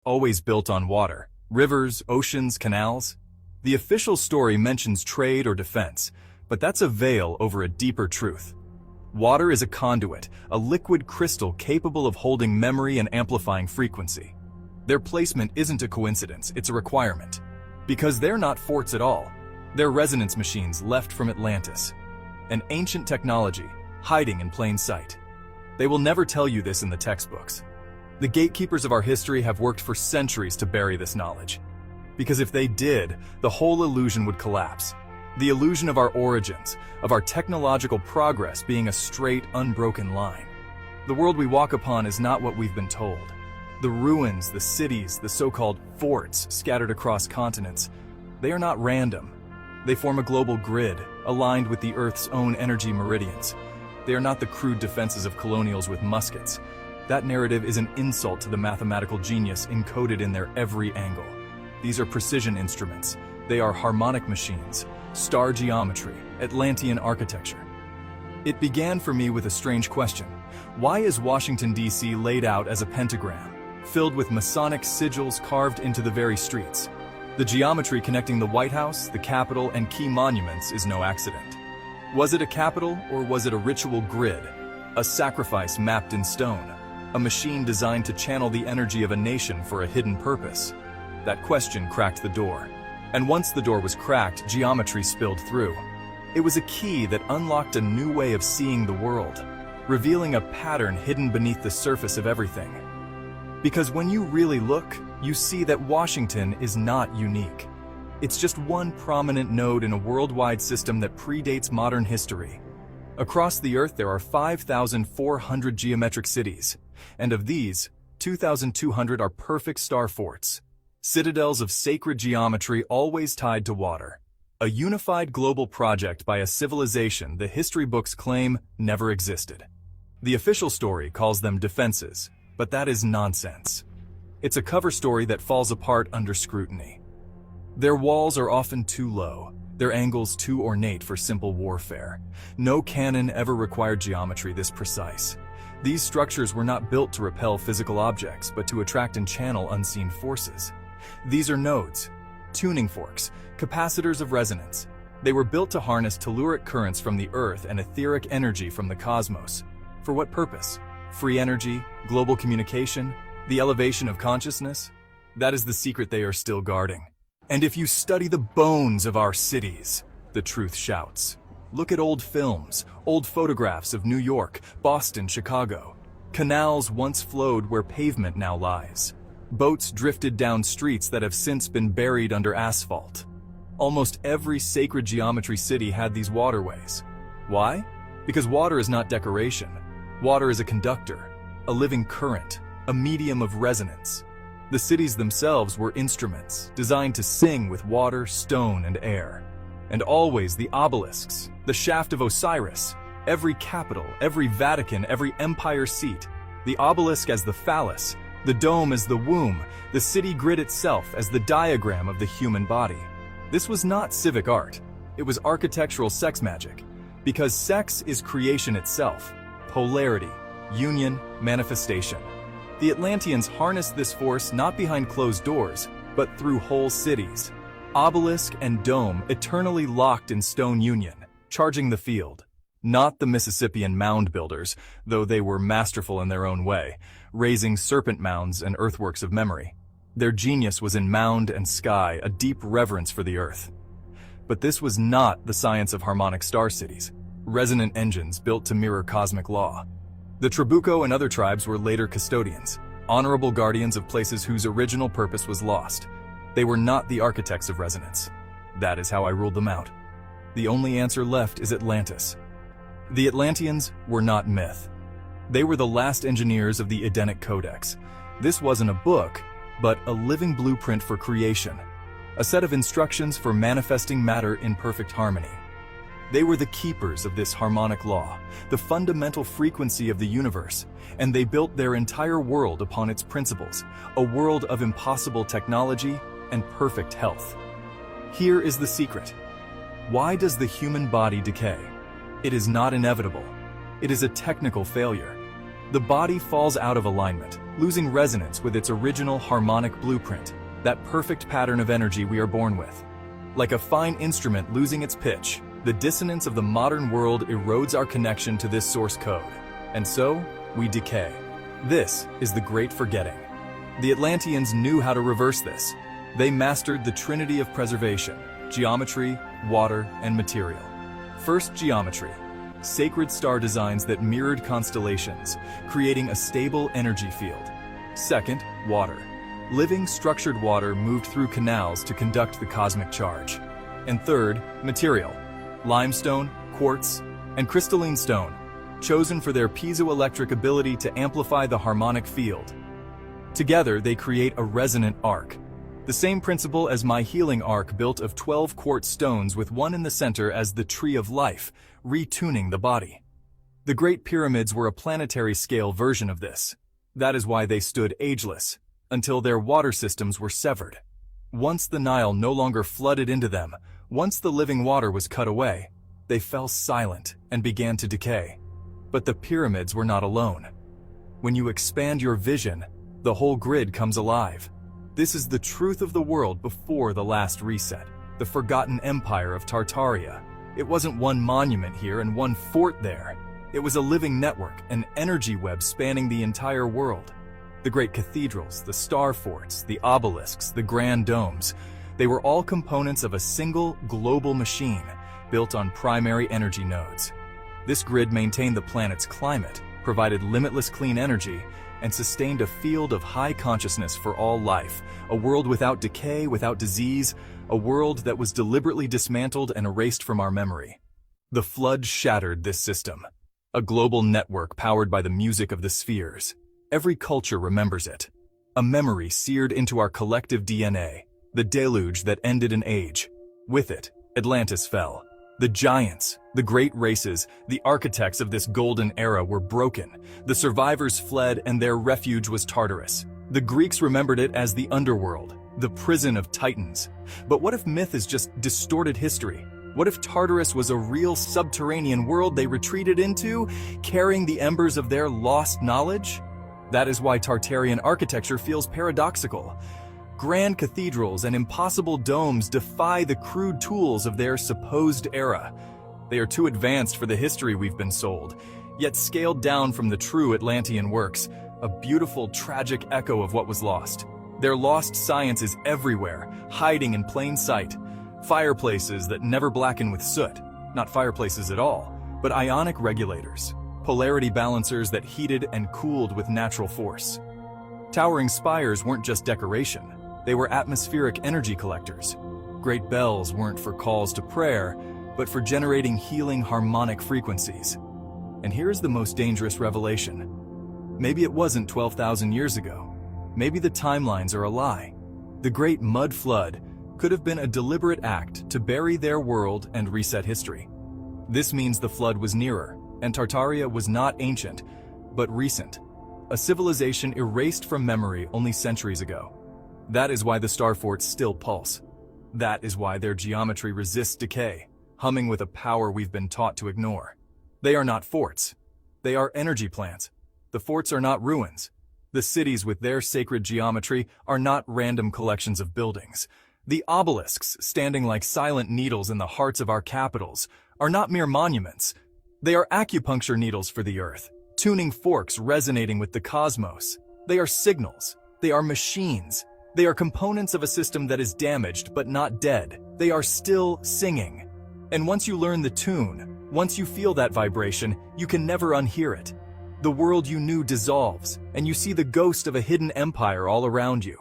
always built on water. Rivers, oceans, canals. The official story mentions trade or defense, but that's a veil over a deeper truth. Water is a conduit, a liquid crystal capable of holding memory and amplifying frequency. Their placement isn't a coincidence, it's a requirement. Because they're not forts at all. They're resonance machines left from Atlantis. An ancient technology, hiding in plain sight. They will never tell you this in the textbooks. The gatekeepers of our history have worked for centuries to bury this knowledge. Because if they did, the whole illusion would collapse. The illusion of our origins, of our technological progress being a straight, unbroken line. The world we walk upon is not what we've been told. The ruins, the cities, the so-called forts scattered across continents, they are not random. They form a global grid, aligned with the Earth's own energy meridians. They are not the crude defenses of colonials with muskets. That narrative is an insult to the mathematical genius encoded in their every angle. These are precision instruments. They are harmonic machines, star geometry, Atlantean architecture. It began for me with a strange question. Why is Washington, D.C. laid out as a pentagram, filled with Masonic sigils carved into the very streets? The geometry connecting the White House, the Capitol, and key monuments is no accident. Was it a capital, or was it a ritual grid? A sacrifice mapped in stone? A machine designed to channel the energy of a nation for a hidden purpose? That question cracked the door. And once the door was cracked, geometry spilled through. It was a key that unlocked a new way of seeing the world, revealing a pattern hidden beneath the surface of everything. Because when you really look, you see that Washington is not unique. It's just one prominent node in a worldwide system that predates modern history. Across the Earth, there are 5,400 geometric cities, and of these, 2,200 are perfect star forts. Citadels of sacred geometry always tied to water. A unified global project by a civilization the history books claim never existed. The official story calls them defenses, but that is nonsense. It's a cover story that falls apart under scrutiny. Their walls are often too low, their angles too ornate for simple warfare. No cannon ever required geometry this precise. These structures were not built to repel physical objects, but to attract and channel unseen forces. These are nodes, tuning forks, capacitors of resonance. They were built to harness telluric currents from the Earth and etheric energy from the cosmos. For what purpose? Free energy, global communication, the elevation of consciousness? That is the secret they are still guarding. And if you study the bones of our cities, the truth shouts. Look at old films, old photographs of New York, Boston, Chicago. Canals once flowed where pavement now lies. Boats drifted down streets that have since been buried under asphalt. Almost every sacred geometry city had these waterways. Why? Because water is not decoration. Water is a conductor, a living current, a medium of resonance. The cities themselves were instruments designed to sing with water, stone, and air. And always the obelisks, the shaft of Osiris, every capital, every Vatican, every empire seat, the obelisk as the phallus, the dome as the womb, the city grid itself as the diagram of the human body. This was not civic art. It was architectural sex magic. Because sex is creation itself. Polarity, union, manifestation. The Atlanteans harnessed this force not behind closed doors, but through whole cities. Obelisk and dome eternally locked in stone union, charging the field. Not the Mississippian mound builders, though they were masterful in their own way, raising serpent mounds and earthworks of memory. Their genius was in mound and sky, a deep reverence for the earth. But this was not the science of harmonic star cities, resonant engines built to mirror cosmic law. The Trabuco and other tribes were later custodians, honorable guardians of places whose original purpose was lost. They were not the architects of resonance. That is how I ruled them out. The only answer left is Atlantis. The Atlanteans were not myth. They were the last engineers of the Edenic Codex. This wasn't a book, but a living blueprint for creation, a set of instructions for manifesting matter in perfect harmony. They were the keepers of this harmonic law, the fundamental frequency of the universe, and they built their entire world upon its principles, a world of impossible technology and perfect health. Here is the secret. Why does the human body decay? It is not inevitable. It is a technical failure. the body falls out of alignment, losing resonance with its original harmonic blueprint, that perfect pattern of energy we are born with. Like a fine instrument losing its pitch, the dissonance of the modern world erodes our connection to this source code, and so we decay. This is the great forgetting. The Atlanteans knew how to reverse this. They mastered the trinity of preservation: geometry, water, and material. First, geometry. Sacred star designs that mirrored constellations, creating a stable energy field. Second, water. Living, structured water moved through canals to conduct the cosmic charge. And third, material. Limestone, quartz, and crystalline stone, chosen for their piezoelectric ability to amplify the harmonic field. Together, they create a resonant arc. The same principle as my healing arc, built of 12 quartz stones with one in the center as the tree of life, retuning the body. The Great Pyramids were a planetary scale version of this. That is why they stood ageless, until their water systems were severed. Once the Nile no longer flooded into them, once the living water was cut away, they fell silent and began to decay. But the pyramids were not alone. When you expand your vision, the whole grid comes alive. This is the truth of the world before the last reset, the forgotten empire of Tartaria. It wasn't one monument here and one fort there. It was a living network, an energy web spanning the entire world. The great cathedrals, the star forts, the obelisks, the grand domes, they were all components of a single global machine built on primary energy nodes. This grid maintained the planet's climate, provided limitless clean energy, and sustained a field of high consciousness for all life, a world without decay, without disease, a world that was deliberately dismantled and erased from our memory. The flood shattered this system, a global network powered by the music of the spheres. Every culture remembers it, a memory seared into our collective DNA, the deluge that ended an age. With it, Atlantis fell. The giants, the great races, the architects of this golden era were broken. The survivors fled and their refuge was Tartarus. The Greeks remembered it as the underworld, the prison of titans. But what if myth is just distorted history? What if Tartarus was a real subterranean world they retreated into, carrying the embers of their lost knowledge? That is why Tartarian architecture feels paradoxical. Grand cathedrals and impossible domes defy the crude tools of their supposed era. They are too advanced for the history we've been sold, yet scaled down from the true Atlantean works, a beautiful, tragic echo of what was lost. Their lost science is everywhere, hiding in plain sight. Fireplaces that never blacken with soot, not fireplaces at all, but ionic regulators, polarity balancers that heated and cooled with natural force. Towering spires weren't just decoration. They were atmospheric energy collectors. Great bells weren't for calls to prayer, but for generating healing harmonic frequencies. And here's the most dangerous revelation. Maybe it wasn't 12,000 years ago. Maybe the timelines are a lie. The Great Mud Flood could have been a deliberate act to bury their world and reset history. This means the flood was nearer, and Tartaria was not ancient, but recent. A civilization erased from memory only centuries ago. That is why the star forts still pulse. That is why their geometry resists decay, humming with a power we've been taught to ignore. They are not forts. They are energy plants. The forts are not ruins. The cities with their sacred geometry are not random collections of buildings. The obelisks, standing like silent needles in the hearts of our capitals, are not mere monuments. They are acupuncture needles for the earth, tuning forks resonating with the cosmos. They are signals. They are machines. They are components of a system that is damaged but not dead. They are still singing. And once you learn the tune, once you feel that vibration, you can never unhear it. The world you knew dissolves, and you see the ghost of a hidden empire all around you.